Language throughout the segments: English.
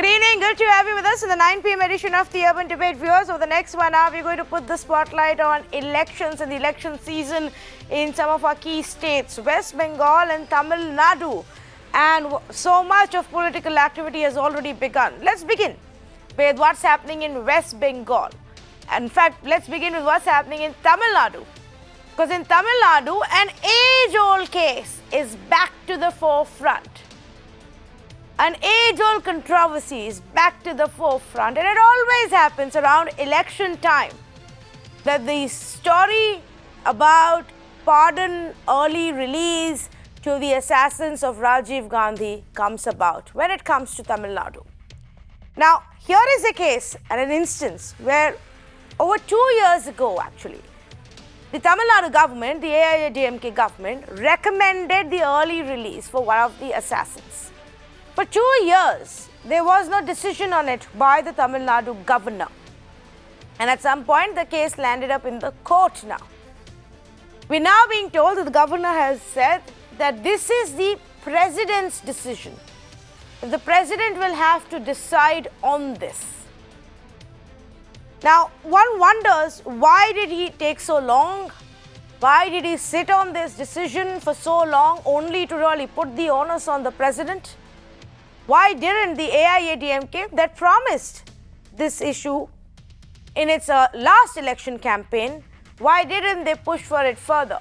Good evening, good to have you with us in the 9 p.m. edition of the Urban Debate. Viewers, over the next 1 hour, we're going to put the spotlight on elections and the election season in some of our key states, West Bengal and Tamil Nadu. And so much of political activity has already begun. Let's begin with what's happening in West Bengal. In fact, let's begin with what's happening in Tamil Nadu. Because in Tamil Nadu, an age-old case is back to the forefront. An age-old controversy is back to the forefront, and it always happens around election time that the story about pardon, early release to the assassins of Rajiv Gandhi comes about when it comes to Tamil Nadu. Now, here is a case and an instance where over 2 years ago, actually, the Tamil Nadu government, the AIADMK government, recommended the early release for one of the assassins. For 2 years, there was no decision on it by the Tamil Nadu governor. And at some point, the case landed up in the court now. We're now being told that the governor has said that this is the president's decision. The president will have to decide on this. Now, one wonders, why did he take so long? Why did he sit on this decision for so long only to really put the onus on the president? Why didn't the AIADMK that promised this issue in its last election campaign, why didn't they push for it further?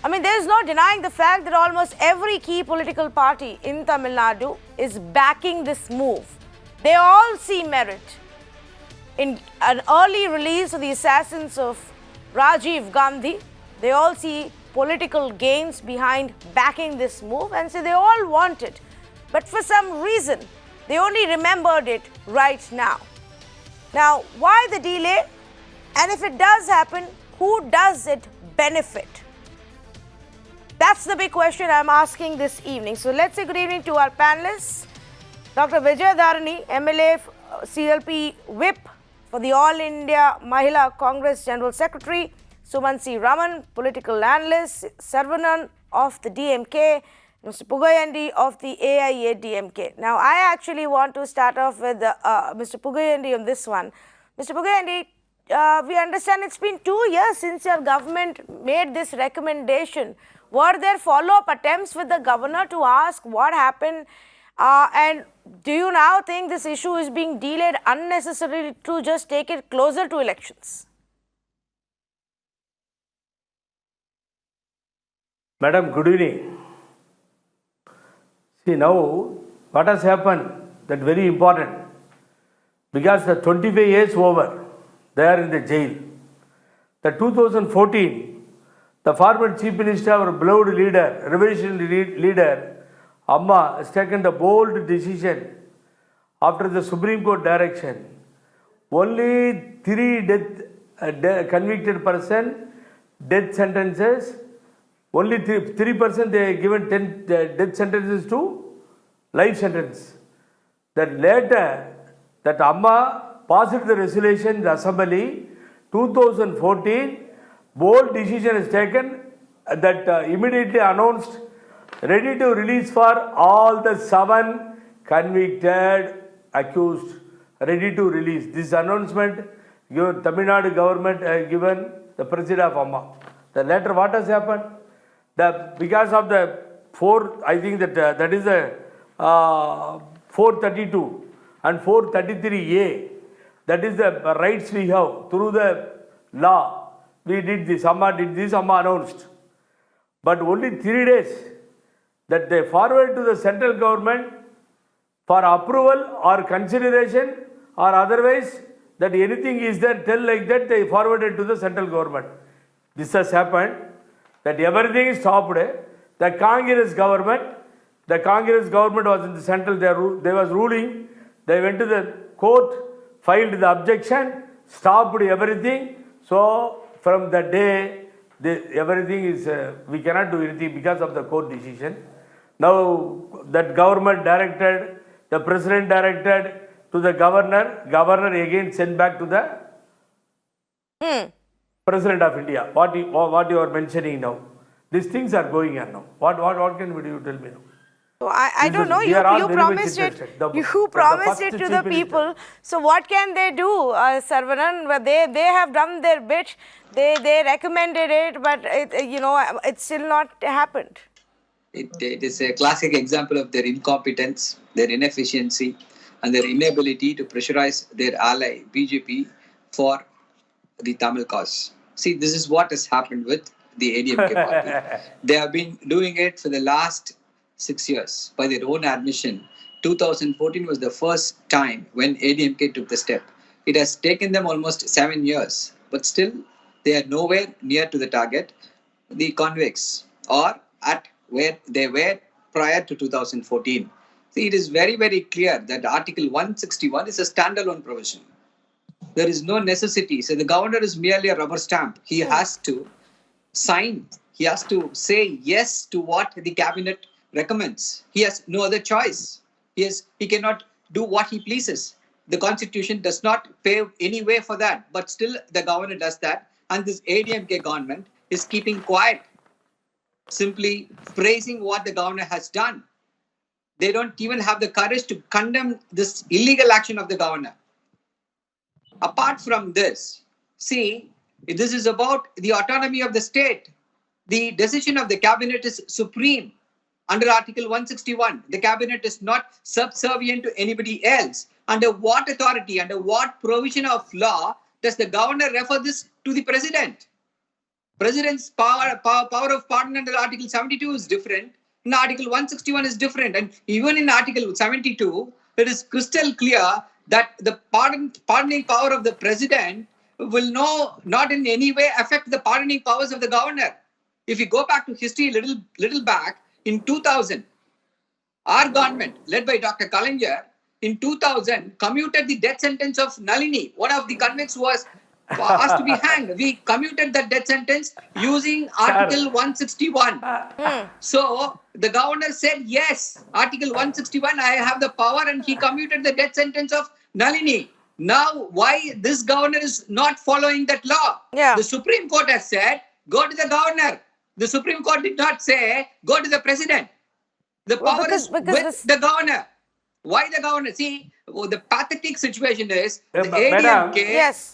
I mean, there is no denying the fact that almost every key political party in Tamil Nadu is backing this move. They all see merit in an early release of the assassins of Rajiv Gandhi. They all see political gains behind backing this move, and so they all want it. But for some reason, they only remembered it right now. Now, why the delay? And if it does happen, who does it benefit? That's the big question I'm asking this evening. So let's say good evening to our panelists. Dr. Vijay Dharani, MLA, CLP Whip for the All India Mahila Congress General Secretary, Sumansi Raman, political analyst, Sarvanan of the DMK, Mr. Pugayandi of the AIADMK. Now, I actually want to start off with Mr. Pugayandi on this one. Mr. Pugayandi, we understand it's been 2 years since your government made this recommendation. Were there follow-up attempts with the governor to ask what happened? And do you now think this issue is being delayed unnecessarily to just take it closer to elections? Madam, good evening. See, now what has happened, that very important, because the 25 years over, they are in the jail. The 2014, the former Chief Minister, our beloved leader, revolutionary leader, Amma, has taken the bold decision after the Supreme Court direction. Only 3 convicted person, death sentences. Only 3% they given 10 death sentences to life sentence. That later, that Amma passed the resolution in the Assembly, 2014, bold decision is taken that immediately announced ready to release for all the 7 convicted accused, ready to release. This announcement given Tamil Nadu government given the president of Amma. The later what has happened? Because of the I think that is the 432 and 433A, that is the rights we have through the law. We did this, Amma did this, Amma announced. But only 3 days that they forward to the central government for approval or consideration or otherwise that anything is there, tell like that, they forwarded to the central government. This has happened. That everything is stopped. The Congress government was in the central, they was ruling. They went to the court, filed the objection, stopped everything. So from that day, everything is, we cannot do anything because of the court decision. Now that government directed, the president directed to the governor again sent back to the President of India, what you are mentioning now, these things are going on now. What can you tell me now? So I don't know. We You are all you very much promised it. interested. The You promised first it to chief the minister. people. So what can they do, Sarvanan? Well, they have done their bit. They recommended it, but it's still not happened. It is a classic example of their incompetence, their inefficiency, and their inability to pressurize their ally BJP for the Tamil cause. See, this is what has happened with the ADMK party. They have been doing it for the last 6 years. By their own admission, 2014 was the first time when ADMK took the step. It has taken them almost 7 years, but still they are nowhere near to the target, the convicts, or at where they were prior to 2014. See, it is very, very clear that Article 161 is a standalone provision. There is no necessity. So the governor is merely a rubber stamp. He has to sign. He has to say yes to what the cabinet recommends. He has no other choice. He cannot do what he pleases. The constitution does not pave any way for that. But still, the governor does that. And this ADMK government is keeping quiet, simply praising what the governor has done. They don't even have the courage to condemn this illegal action of the governor. Apart from this, see, this is about the autonomy of the state. The decision of the cabinet is supreme. Under Article 161, the cabinet is not subservient to anybody else. Under what authority, under what provision of law does the governor refer this to the president? President's power of pardon under Article 72 is different. In Article 161 is different. And even in Article 72, it is crystal clear that the pardoning power of the president will not in any way affect the pardoning powers of the governor. If you go back to history little back, in 2000, our government, led by Dr. Kalaignar, in 2000, commuted the death sentence of Nalini. One of the convicts was asked to be hanged. We commuted that death sentence using Article 161. So the governor said, yes, Article 161, I have the power, and he commuted the death sentence of Nalini. Now, why this governor is not following that law? Yeah. The Supreme Court has said, go to the governor. The Supreme Court did not say, go to the president. The power is with the governor. Why the governor? See, the pathetic situation is the ADMK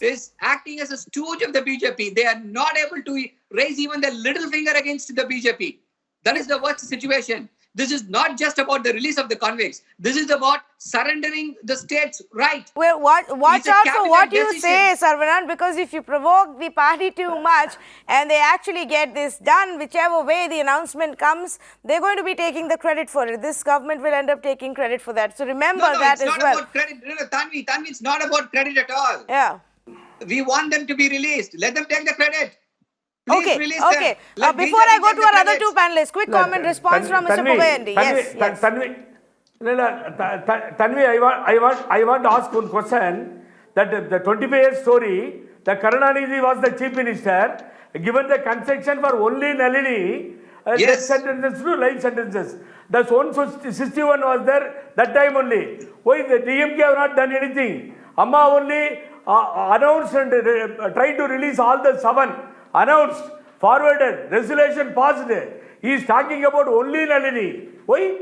is acting as a stooge of the BJP. They are not able to raise even the little finger against the BJP. That is the worst situation. This is not just about the release of the convicts. This is about surrendering the state's right. Well, watch out for what you say, Sarvanan, because if you provoke the party too much and they actually get this done, whichever way the announcement comes, they're going to be taking the credit for it. This government will end up taking credit for that. So remember that as well. It's not about credit. No, Tanvi, it's not about credit at all. Yeah. We want them to be released. Let them take the credit. Okay. Before I go to our other two panelists, quick comment response from Mr. Pugayandi. Yes. Tanvi, I want to ask one question. That the 25-year story, the Karunanidhi was the chief minister, given the concession for only Nalini, death sentences to life sentences. The 161 was there that time only. Why the DMK have not done anything? Amma only announced and tried to release all the 7. Announced, forwarded, resolution passed. He is talking about only Nalini. Why?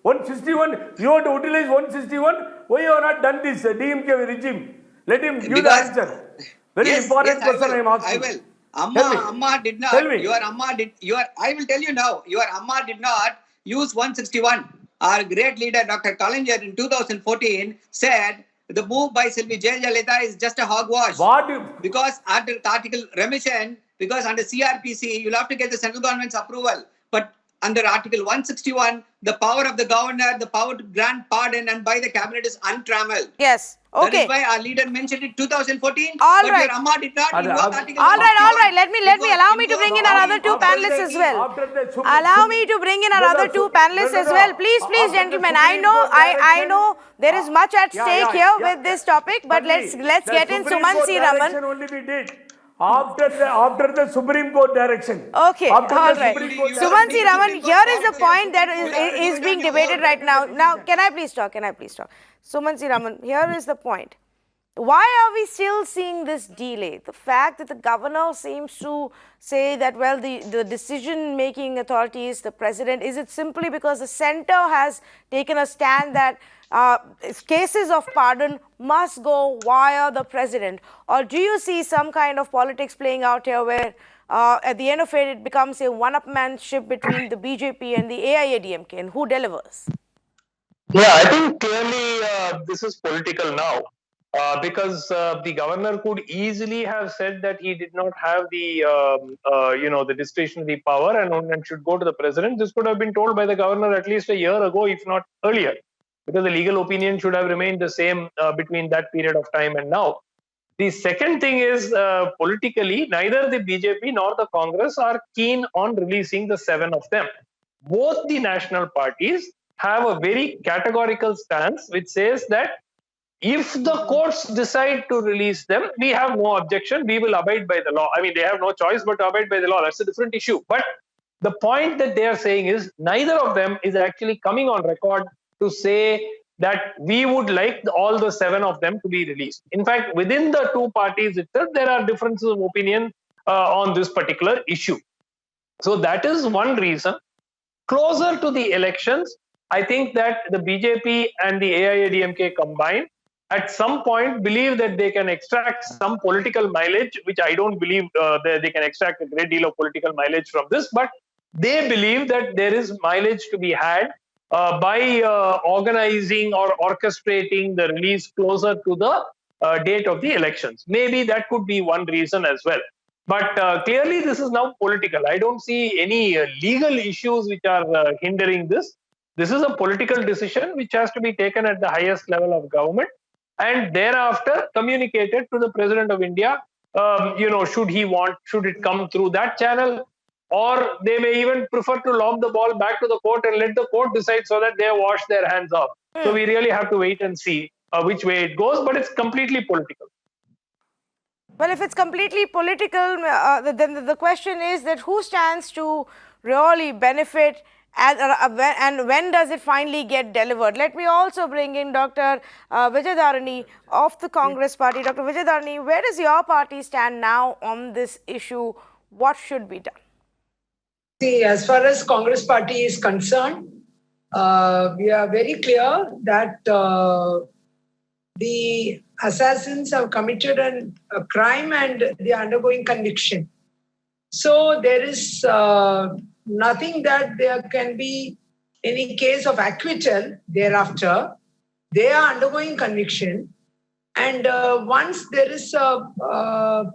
161, you want to utilize 161? Why you have not done this DMK regime? Let him give the answer. Very important question I am asking. I will. Amma did not. Tell me. I will tell you now. Your Amma did not use 161. Our great leader, Dr. Kalaignar, in 2014 said the move by Selvi Jayalalitha is just a hogwash. Because under article remission, because under CRPC, you'll have to get the central government's approval. But under Article 161, the power of the governor, the power to grant pardon and by the cabinet is untrammeled. Yes. Okay. That is why our leader mentioned it 2014. All but right. your Amma did not invoke Article 161. All right. Let me allow me to bring in our other two panelists as well. Allow me to bring in our other two panelists as well. Please, gentlemen. I know there is much at stake here with this topic, but let's get in Sumant C. Raman. After the Supreme Court direction. Okay, all right. Sumant C. Raman, here is the point that is being debated right now. Now, can I please talk? Sumant C. Raman, here is the point. Why are we still seeing this delay? The fact that the governor seems to say that, well, the decision-making authority is the president, is it simply because the center has taken a stand that cases of pardon must go via the president? Or do you see some kind of politics playing out here where at the end of it, it becomes a one-upmanship between the BJP and the AIADMK, and who delivers? Yeah, I think clearly this is political now because the governor could easily have said that he did not have the the discretionary power and should go to the president. This could have been told by the governor at least a year ago, if not earlier, because the legal opinion should have remained the same between that period of time and now. The second thing is politically, neither the BJP nor the Congress are keen on releasing the 7 of them. Both the national parties have a very categorical stance which says that if the courts decide to release them, we have no objection. We will abide by the law. I mean, they have no choice but to abide by the law. That's a different issue. But the point that they are saying is neither of them is actually coming on record to say that we would like all the 7 of them to be released. In fact, within the two parties itself, there are differences of opinion on this particular issue. So that is one reason. Closer to the elections, I think that the BJP and the AIADMK combined at some point believe that they can extract some political mileage, which I don't believe they can extract a great deal of political mileage from this, but they believe that there is mileage to be had by organizing or orchestrating the release closer to the date of the elections. Maybe that could be one reason as well. But clearly, this is now political. I don't see any legal issues which are hindering this. This is a political decision which has to be taken at the highest level of government and thereafter communicated to the President of India. Should it come through that channel? Or they may even prefer to lob the ball back to the court and let the court decide so that they wash their hands off. So we really have to wait and see which way it goes, but it's completely political. Well, if it's completely political, then the question is that who stands to really benefit and when does it finally get delivered? Let me also bring in Dr. Vijayadharani of the Congress Party. Dr. Vijayadharani, where does your party stand now on this issue? What should be done? See, as far as Congress Party is concerned, we are very clear that the assassins have committed a crime and they are undergoing conviction. So there is nothing that there can be any case of acquittal thereafter. They are undergoing conviction. And once there is a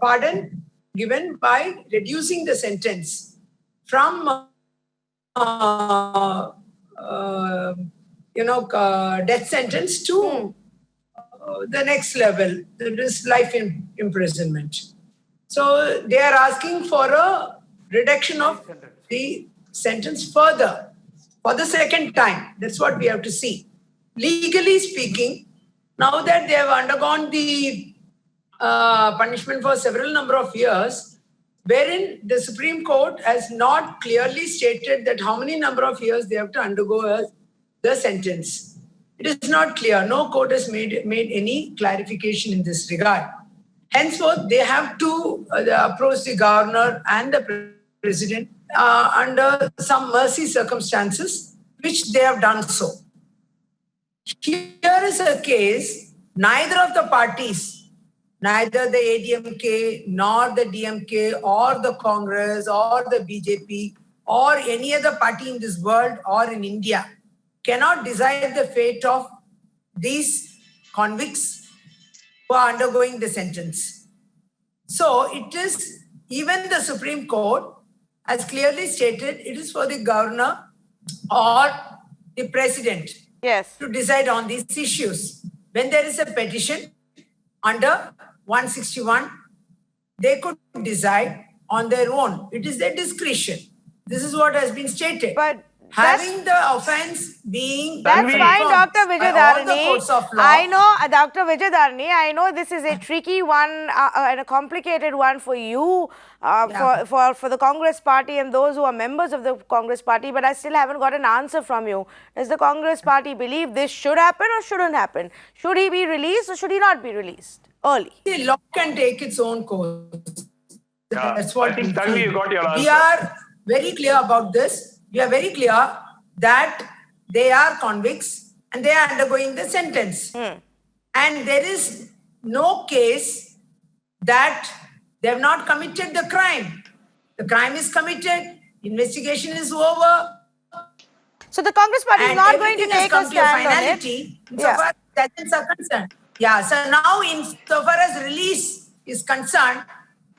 pardon given by reducing the sentence from death sentence to the next level, that is life imprisonment. So they are asking for a reduction of the sentence further for the second time. That's what we have to see. Legally speaking, now that they have undergone the punishment for several number of years, wherein the Supreme Court has not clearly stated that how many number of years they have to undergo the sentence. It is not clear. No court has made any clarification in this regard. Henceforth, they have to approach the governor and the president under some mercy circumstances, which they have done so. Here is a case, neither of the parties, neither the ADMK, nor the DMK, or the Congress, or the BJP, or any other party in this world or in India, cannot decide the fate of these convicts who are undergoing the sentence. So it is, even the Supreme Court has clearly stated, it is for the governor or the president to decide on these issues. When there is a petition under 161, they could decide on their own. It is their discretion. This is what has been stated. But having the offence being That's Tanvi. fine, confirmed Dr. by Vijay all the Dharani. courts of law. I know, Dr. Vijay Dharani, I know this is a tricky one and a complicated one for you, for the Congress party and those who are members of the Congress party, but I still haven't got an answer from you. Does the Congress party believe this should happen or shouldn't happen? Should he be released or should he not be released early? The law can take its own course. Yeah, That's what I think, we Tanvi, feel. you got your We answer. are very clear about this. We are very clear that they are convicts and they are undergoing the sentence. And there is no case that they have not committed the crime. The crime is committed, investigation is over, So the Congress party is and not going to everything has take a come to a stand on it. finality insofar as judges are concerned. Yeah, so now insofar as release is concerned,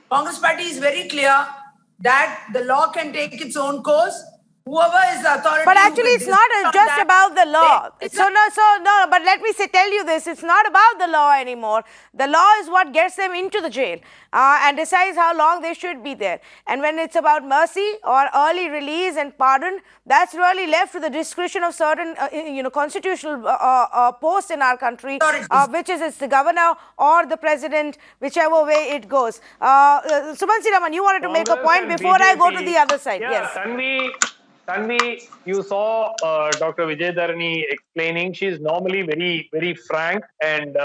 Congress party is very clear that the law can take its own course. Whoever is the authority. But who actually, can it's not decide on just that, about the law. it's No, but let me tell you this. It's not about the law anymore. The law is what gets them into the jail and decides how long they should be there. And when it's about mercy or early release and pardon, that's really left to the discretion of certain, constitutional posts in our country, which is it's the governor or the president, whichever way it goes. Sumansi Raman, you wanted to make a Congress point and before I go to BJP. the other side. Yeah, Yes. Tanvi, you saw Dr. Vijay Dharani explaining. She's normally very, very frank and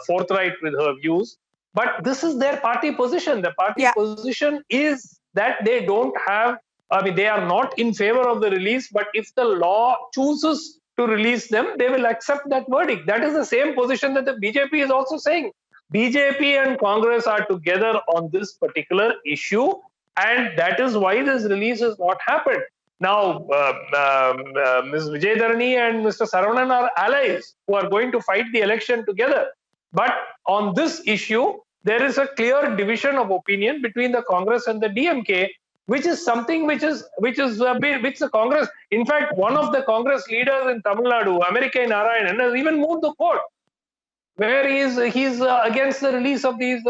forthright with her views. But this is their party position. The party position is that they don't have. I mean, they are not in favor of the release. But if the law chooses to release them, they will accept that verdict. That is the same position that the BJP is also saying. BJP and Congress are together on this particular issue. And that is why this release has not happened. Now, Ms. Vijay Dharani and Mr. Saravanan are allies who are going to fight the election together. But on this issue, there is a clear division of opinion between the Congress and the DMK, which is something which the Congress, in fact, one of the Congress leaders in Tamil Nadu, American Narayanan, has even moved the court, where he's against the release of these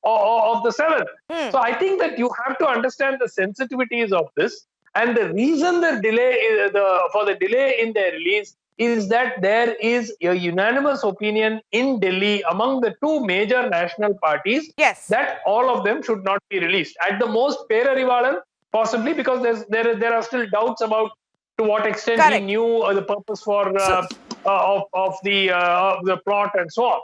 of the seven. So I think that you have to understand the sensitivities of this, and the reason the delay for the delay in their release is that there is a unanimous opinion in Delhi among the two major national parties that all of them should not be released. At the most, Perarivalan possibly, because there are still doubts about to what extent he knew the purpose for of the plot and so on.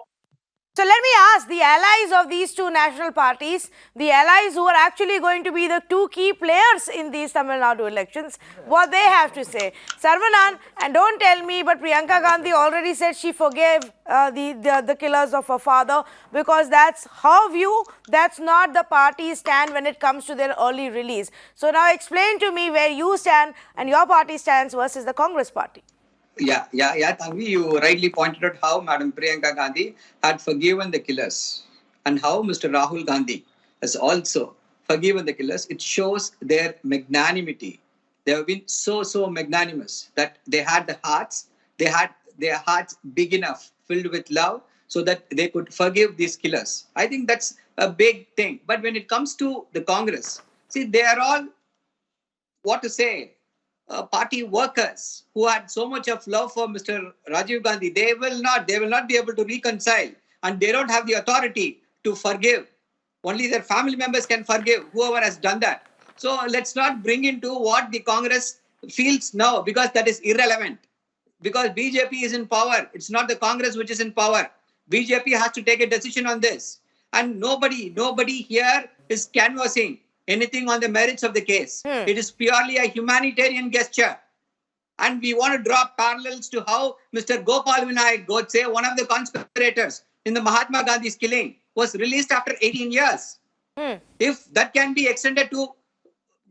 So let me ask the allies of these two national parties, the allies who are actually going to be the two key players in these Tamil Nadu elections, what they have to say. Saravanan, and don't tell me, but Priyanka Gandhi already said she forgave the killers of her father, because that's her view. That's not the party's stand when it comes to their early release. So now explain to me where you stand and your party stands versus the Congress party. Yeah, Tanvi, you rightly pointed out how Madam Priyanka Gandhi had forgiven the killers and how Mr. Rahul Gandhi has also forgiven the killers. It shows their magnanimity. They have been so magnanimous that they had the hearts, they had their hearts big enough, filled with love, so that they could forgive these killers. I think that's a big thing. But when it comes to the Congress, see, they are all, what to say, party workers who had so much of love for Mr. Rajiv Gandhi. They will not be able to reconcile, and they don't have the authority to forgive. Only their family members can forgive whoever has done that. So let's not bring into what the Congress feels now, because that is irrelevant. Because BJP is in power. It's not the Congress which is in power. BJP has to take a decision on this. And nobody here is canvassing anything on the merits of the case. It is purely a humanitarian gesture. And we want to draw parallels to how Mr. Gopal Vinayak Godse, one of the conspirators in the Mahatma Gandhi's killing, was released after 18 years. If that can be extended to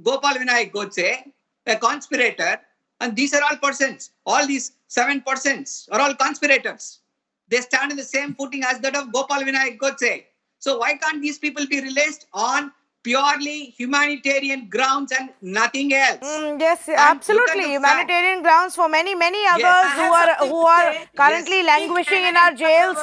Gopal Vinayak Godse, a conspirator, and these are all persons, all these 7 persons are all conspirators. They stand in the same footing as that of Gopal Vinayak Godse. So why can't these people be released on purely humanitarian grounds and nothing else? Yes, absolutely. Humanitarian grounds for many others who are currently languishing in our jails.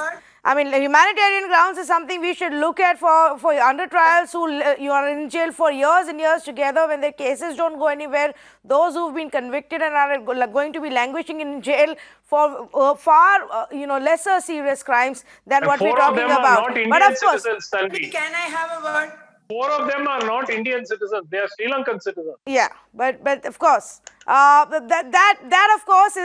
I mean, humanitarian grounds is something we should look at for under trials who you are in jail for years and years together when their cases don't go anywhere. Those who've been convicted and are going to be languishing in jail for far lesser serious crimes than what we're talking about. But of course, citizens, can I have a word? 4 of them are not Indian citizens; they are Sri Lankan citizens. Yeah, but of course, that of course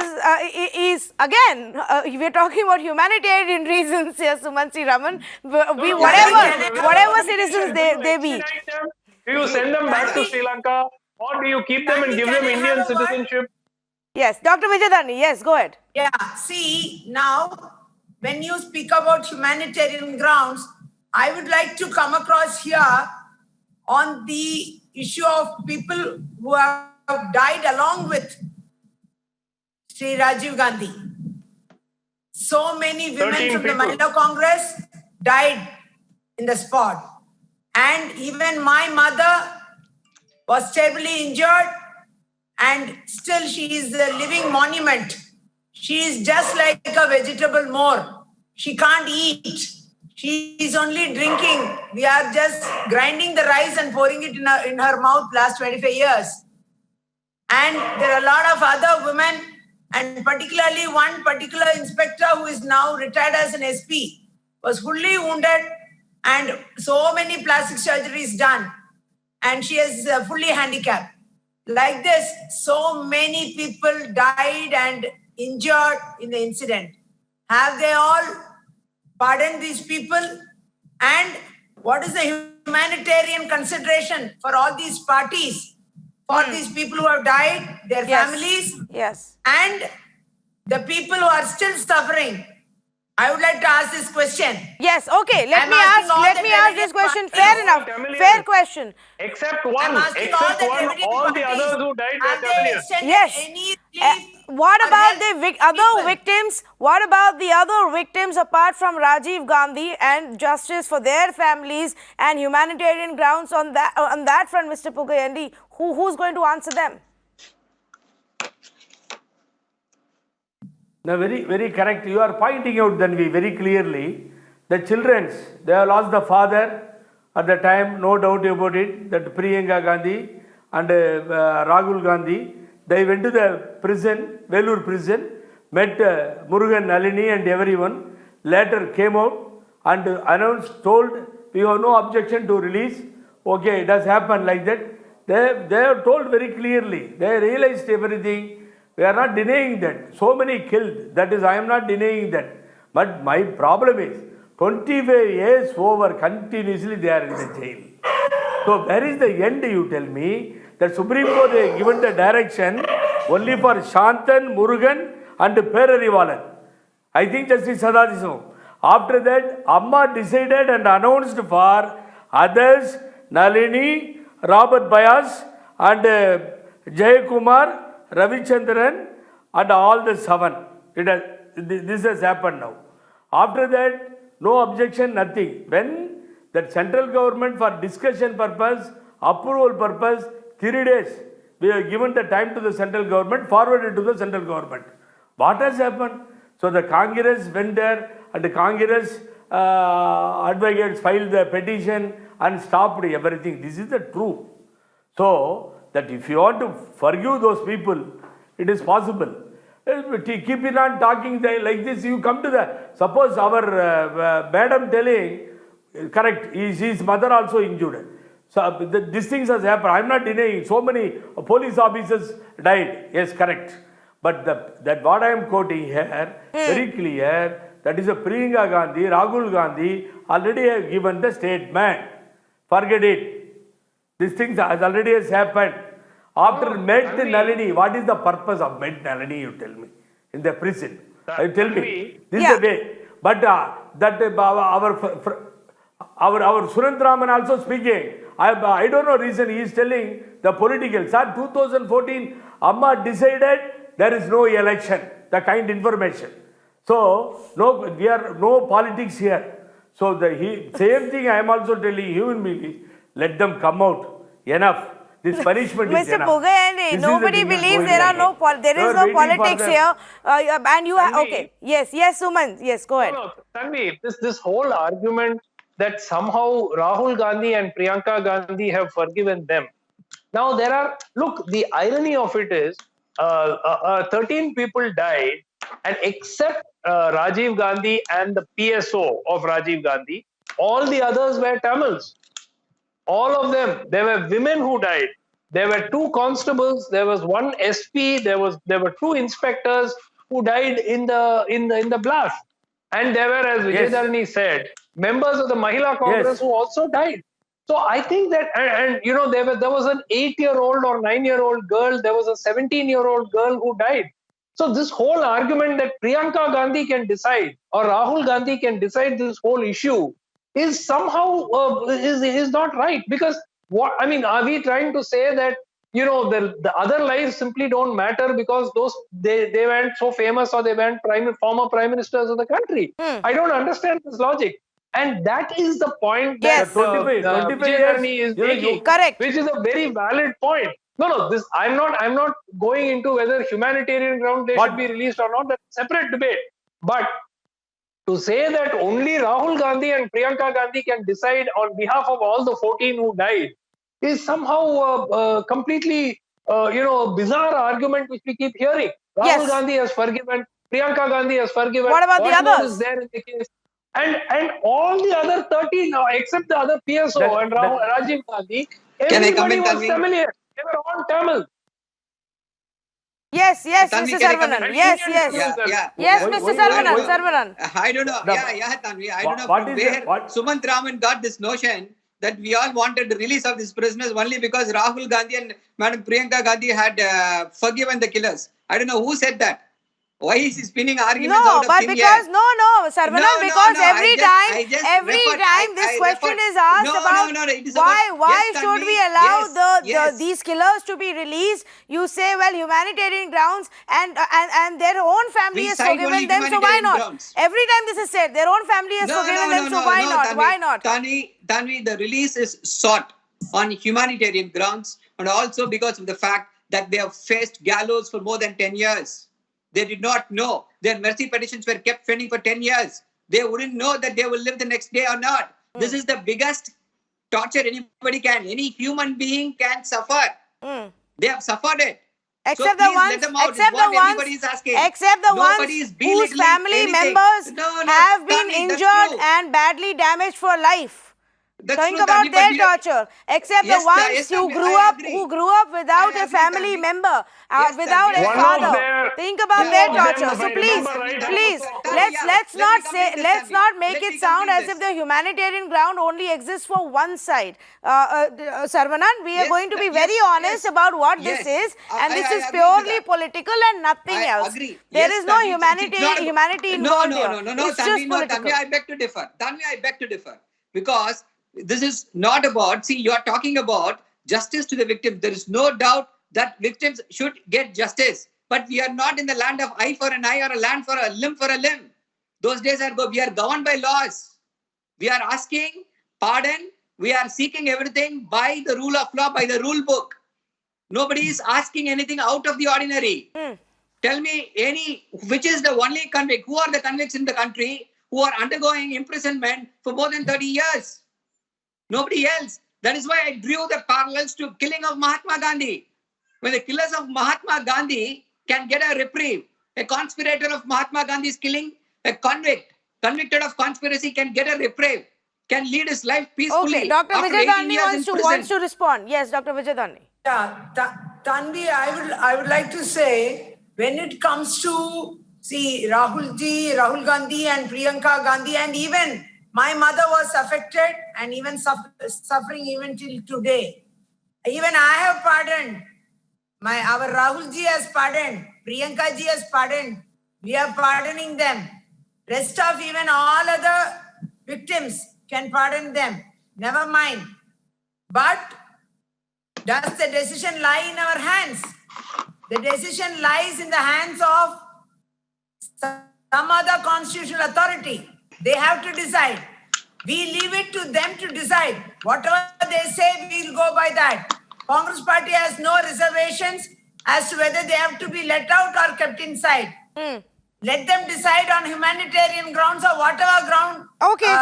is again we're talking about humanitarian reasons here, Sumansi Raman. Whatever citizens they be. Do you send them back to Sri Lanka, or do you keep them and give them Indian citizenship? Yes, Dr. Vijayadharani, yes, go ahead. Yeah, see, now, when you speak about humanitarian grounds, I would like to come across here on the issue of people who have died along with Sri Rajiv Gandhi. So many women from the Mahila Congress died in the spot. And even my mother was terribly injured, and still she is a living monument. She is just like a vegetable more. She can't eat. She is only drinking. We are just grinding the rice and pouring it in her mouth last 25 years. And there are a lot of other women, and particularly one particular inspector who is now retired as an SP, was fully wounded and so many plastic surgeries done. And she is fully handicapped. Like this, so many people died and injured in the incident. Have they all pardoned these people? And what is the humanitarian consideration for all these parties, for these people who have died, their families, and the people who are still suffering? I would like to ask this question. Yes, okay. Let me ask this question. Fair enough. Fair question. Except one. All the others who died were Tamilians. Yes. What about the other victims? What about the other victims apart from Rajiv Gandhi and justice for their families and humanitarian grounds on that front, Mr. Pugayandi? Who's going to answer them? No, very, very correct. You are pointing out Dhanvi very clearly. The children, they have lost the father at the time, no doubt about it, that Priyanka Gandhi and Rahul Gandhi. They went to the prison, Vellore prison, met Murugan, Nalini and everyone. Later came out and announced, told, we have no objection to release. Okay, it has happened like that. They have told very clearly. They realized everything. We are not denying that. So many killed. That is, I am not denying that. But my problem is, 25 years over, continuously they are in the jail. So where is the end, you tell me? The Supreme Court has given the direction only for Shantan, Murugan and Perarivalan. I think Justice Sadadisam. After that, Amma decided and announced for others, Nalini, Robert Bayas and Jayakumar, Ravichandran and all the 7. This has happened now. After that, no objection, nothing. When the central government for discussion purpose, approval purpose, 3 days, we have given the time to the central government, forwarded to the central government. What has happened? So the Congress went there and the Congress advocates filed the petition and stopped everything. This is the truth. So, that if you want to forgive those people, it is possible. Keep it on talking like this, you come to the, suppose our madam telling, correct, his mother also injured. So these things has happened. I am not denying, so many police officers died. Yes, correct. But that what I am quoting here, very clear, that is a Priyanka Gandhi, Rahul Gandhi already have given the statement. Forget it. These things has already has happened. After Met Nalini, what is the purpose of Met Nalini, you tell me, in the prison? You tell me. This is the way. But our Surendraman also speaking. I don't know reason he is telling the political. Sir, 2014, Amma decided there is no election. The kind information. So we are no politics here. So same thing I am also telling human beings. Let them come out. Enough. this punishment is Mr. enough. Pugayani, This is the nobody thing is believes going there are on. there You is are no waiting for politics the- here. And you have, Tanvi. okay. Yes, Suman. Yes, go ahead. No, Tanvi, this whole argument that somehow Rahul Gandhi and Priyanka Gandhi have forgiven them. Now look, the irony of it is 13 people died, and except Rajiv Gandhi and the PSO of Rajiv Gandhi, all the others were Tamils. All of them. There were women who died. There were 2 constables. There was 1 SP. There were 2 inspectors who died in the blast. And there were, as Vijay Yes. Dharani said, members of the Mahila Congress Yes. who also died. So I think that, and you know, there was an 8-year-old or 9-year-old girl. There was a 17-year-old girl who died. So this whole argument that Priyanka Gandhi can decide or Rahul Gandhi can decide this whole issue is somehow is not right, because what I mean, are we trying to say that, you know, the other lives simply don't matter because they weren't so famous or they weren't former prime ministers of the country? I don't understand this logic, and that is the point that Yes. 25 Vijay years, Dharani is you know, making, Correct. which is a very valid point. No, this I'm not going into whether humanitarian ground they What- should be released or not. That's a separate debate, but to say that only Rahul Gandhi and Priyanka Gandhi can decide on behalf of all the 14 who died is somehow completely, a bizarre argument which we keep hearing. Rahul Yes. Gandhi has forgiven, Priyanka Gandhi has forgiven. What about the more others? is there in the case? And all the other 13, except the other PSO That- and that- Rajiv Gandhi, Can I everybody comment, was Tanvi? Tamil. They were all Tamil. Yes, Tanvi, Mr. can I come Saravanan. in? Yes. Yeah. Yes, Why- Mr. why- Saravanan. why- Saravanan. I don't know. The- Tanvi. I don't know what from is where the- what- Sumant Raman got this notion that we all wanted the release of these prisoners only because Rahul Gandhi and Madam Priyanka Gandhi had forgiven the killers. I don't know who said that. Why is he spinning arguments No, out of but thin because air? Saravanan, No, because every I just time this question referred- is asked No, about it is why about- yes, should Tanvi, we allow yes. these killers to be released? You say, well, humanitarian grounds, and their own family We has cite forgiven only them, so why humanitarian not? grounds. Every time this is said, their own family has forgiven them, so why not? Tanvi, Why not? Tanvi, the release is sought on humanitarian grounds and also because of the fact that they have faced gallows for more than 10 years. They did not know. Their mercy petitions were kept pending for 10 years. They wouldn't know that they will live the next day or not. This is the biggest torture any human being can suffer. They have suffered it. Except So the please ones, let them out, is except what the ones, everybody is asking. except the Nobody ones is whose belittling family anything. members No, have been Tanvi, that's injured true. and badly damaged for life. That's Think true, about Tanvi, but their we don't- torture. Except Yes, the ones yes, who Tanvi, grew I up agree. without I a agree, family Tanvi. member, Yes, without Tanvi, a I father. agree. Think about Yeah, their of them, torture. if So I please, remember right, please, Tanvi, let's yeah. let's Let not me say, complete this, let's Tanvi. not make Let it me sound complete as if this. the humanitarian ground only exists for one side. Saravanan, we are Yes, going to be yes, very honest yes. about what Yes. this is, I- and this I is agree to purely that. political and nothing I else. agree. There Yes, is no Tanvi, it's not about- humanity involved here. No, It's Tanvi, just political. Tanvi, I beg to differ. Tanvi, I beg to differ. Because this is not about, see, you are talking about justice to the victim. There is no doubt that victims should get justice. But we are not in the land of eye for an eye or a land for a limb for a limb. Those days are gone. We are governed by laws. We are asking pardon. We are seeking everything by the rule of law, by the rule book. Nobody is asking anything out of the ordinary. Tell me which is the only convict? Who are the convicts in the country who are undergoing imprisonment for more than 30 years? Nobody else. That is why I drew the parallels to killing of Mahatma Gandhi. When the killers of Mahatma Gandhi can get a reprieve, a conspirator of Mahatma Gandhi's killing, a convicted of conspiracy can get a reprieve, can lead his life peacefully. Okay, Dr. after Vijay 18 Dani years in wants prison. to respond. Yes, Dr. Vijay Dani. Yeah, Tanvi, I would like to say, when it comes to, see, Rahul Gandhi and Priyanka Gandhi, and even my mother was affected and even suffering even till today. Even I have pardoned. Our Rahul ji has pardoned. Priyanka ji has pardoned. We are pardoning them. Rest of even all other victims can pardon them. Never mind. But does the decision lie in our hands? The decision lies in the hands of some other constitutional authority. They have to decide. We leave it to them to decide. Whatever they say, we'll go by that. Congress party has no reservations as to whether they have to be let out or kept inside. Let them decide on humanitarian grounds or whatever ground. Okay.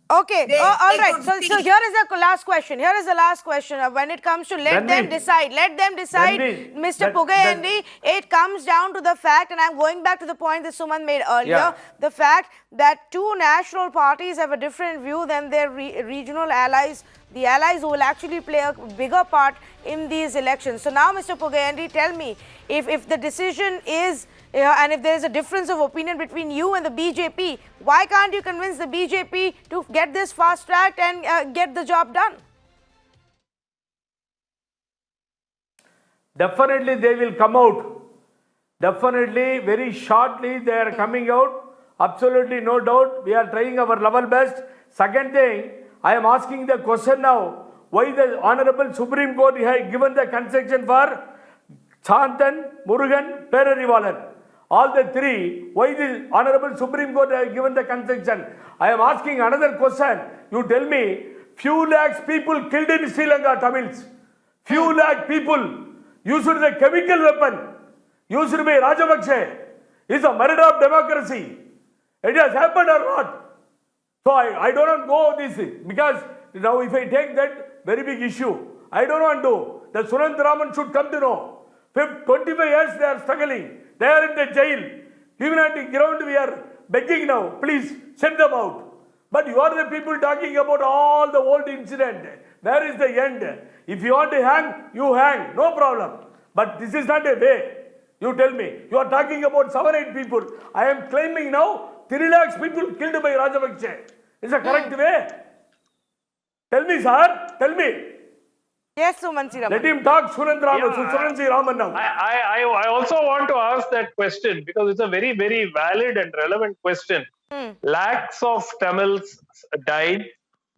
Okay, all they right. could So see. here is the last question. Here is the last question. When it comes to let them Ranveer. decide, Ranveer, Mr. Pugayendy, it comes down to the fact, and I'm going back to the point that Suman made earlier, Yeah. the fact that two national parties have a different view than their regional allies, the allies who will actually play a bigger part in these elections. So now, Mr. Pugayendy, tell me, if the decision is, and if there is a difference of opinion between you and the BJP, why can't you convince the BJP to get this fast-tracked and get the job done? Definitely they will come out. Definitely, very shortly they are coming out. Absolutely no doubt. We are trying our level best. Second thing, I am asking the question now, why the Honorable Supreme Court has given the concession for Chantan, Murugan, Perarivalan. All the three, why the Honorable Supreme Court has given the concession? I am asking another question. You tell me, few lakhs people killed in Sri Lanka, Tamils. Few lakh people used the chemical weapon used by Rajapaksa. Is a murder of democracy. It has happened or not? So I don't want to go this because now if I take that very big issue, I don't want to. The Sunant Raman should come to know. 25 years they are struggling. They are in the jail. Even at the ground we are begging now. Please send them out. But you are the people talking about all the old incident. Where is the end? If you want to hang, you hang. No problem. But this is not a way. You tell me. You are talking about 7-8 people. I am claiming now 3 lakhs people killed by Rajapaksa. Is a correct way? Tell me, sir. Tell me. Yes, Sumansi Raman. Let him talk Surendraman, Yeah, Surensi Raman now. I also want to ask that question because it's a very, very valid and relevant question. Lakhs of Tamils died.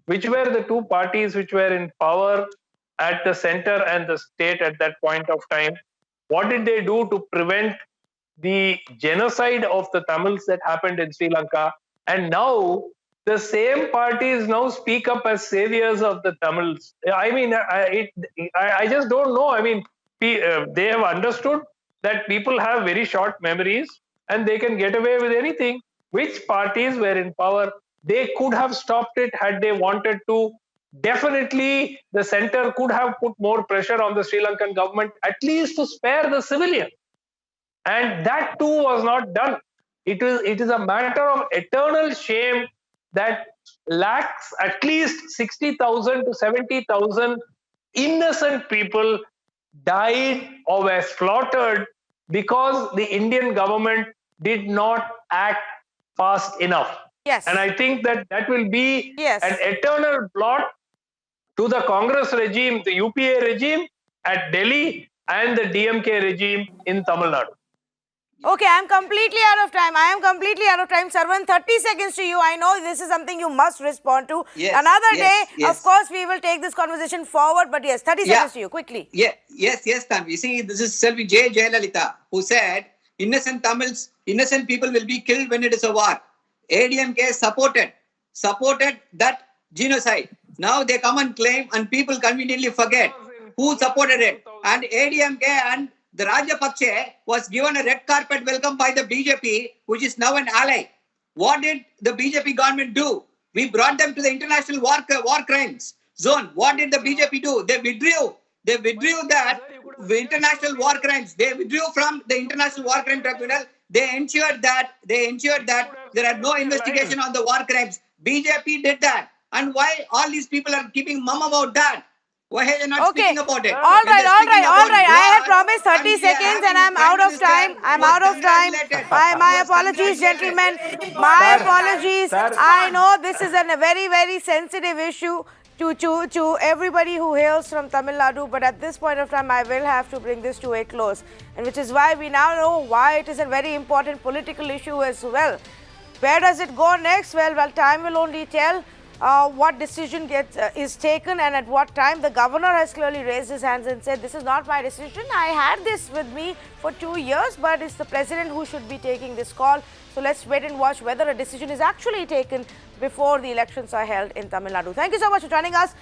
Which were the two parties which were in power at the center and the state at that point of time? What did they do to prevent the genocide of the Tamils that happened in Sri Lanka? And now the same parties now speak up as saviors of the Tamils. I mean, I just don't know. I mean, they have understood that people have very short memories and they can get away with anything. Which parties were in power? They could have stopped it had they wanted to. Definitely, the center could have put more pressure on the Sri Lankan government, at least to spare the civilian. And that too was not done. It is a matter of eternal shame that lakhs, at least 60,000 to 70,000 innocent people died or were slaughtered because the Indian government did not act fast enough. Yes. And I think that will be Yes. an eternal blot to the Congress regime, the UPA regime at Delhi and the DMK regime in Tamil Nadu. Okay, I'm completely out of time. Sarwan, 30 seconds to you. I know this is something you must respond to. Yes, Another yes, day, yes. of course, we will take this conversation forward. But yes, 30 seconds to you, quickly. Yes, Tanvi. You see, this is Selvi J. Jayalalitha who said, innocent Tamils, innocent people will be killed when it is a war. ADMK supported that genocide. Now they come and claim and people conveniently forget who supported it. And ADMK and the Rajapaksa was given a red carpet welcome by the BJP, which is now an ally. What did the BJP government do? We brought them to the International War Crimes Zone. What did the BJP do? They withdrew. They withdrew that the International War Crimes. They withdrew from the International War Crime Tribunal. They ensured that there are no investigation on the war crimes. BJP did that. And why all these people are keeping mum about that? Why are they not speaking about it? All right. I had promised 30 and we are seconds and having I'm out Prime of time. Minister I'm was out of time. congratulated. My Was apologies, congratulated. gentlemen. My Sir, apologies. sir. I know this is a very, very sensitive issue to everybody who hails from Tamil Nadu, but at this point of time, I will have to bring this to a close, and which is why we now know why it is a very important political issue as well. Where does it go next? Well, time will only tell. What decision is taken and at what time. The governor has clearly raised his hands and said, this is not my decision. I had this with me for 2 years, but it's the president who should be taking this call. So let's wait and watch whether a decision is actually taken before the elections are held in Tamil Nadu. Thank you so much for joining us.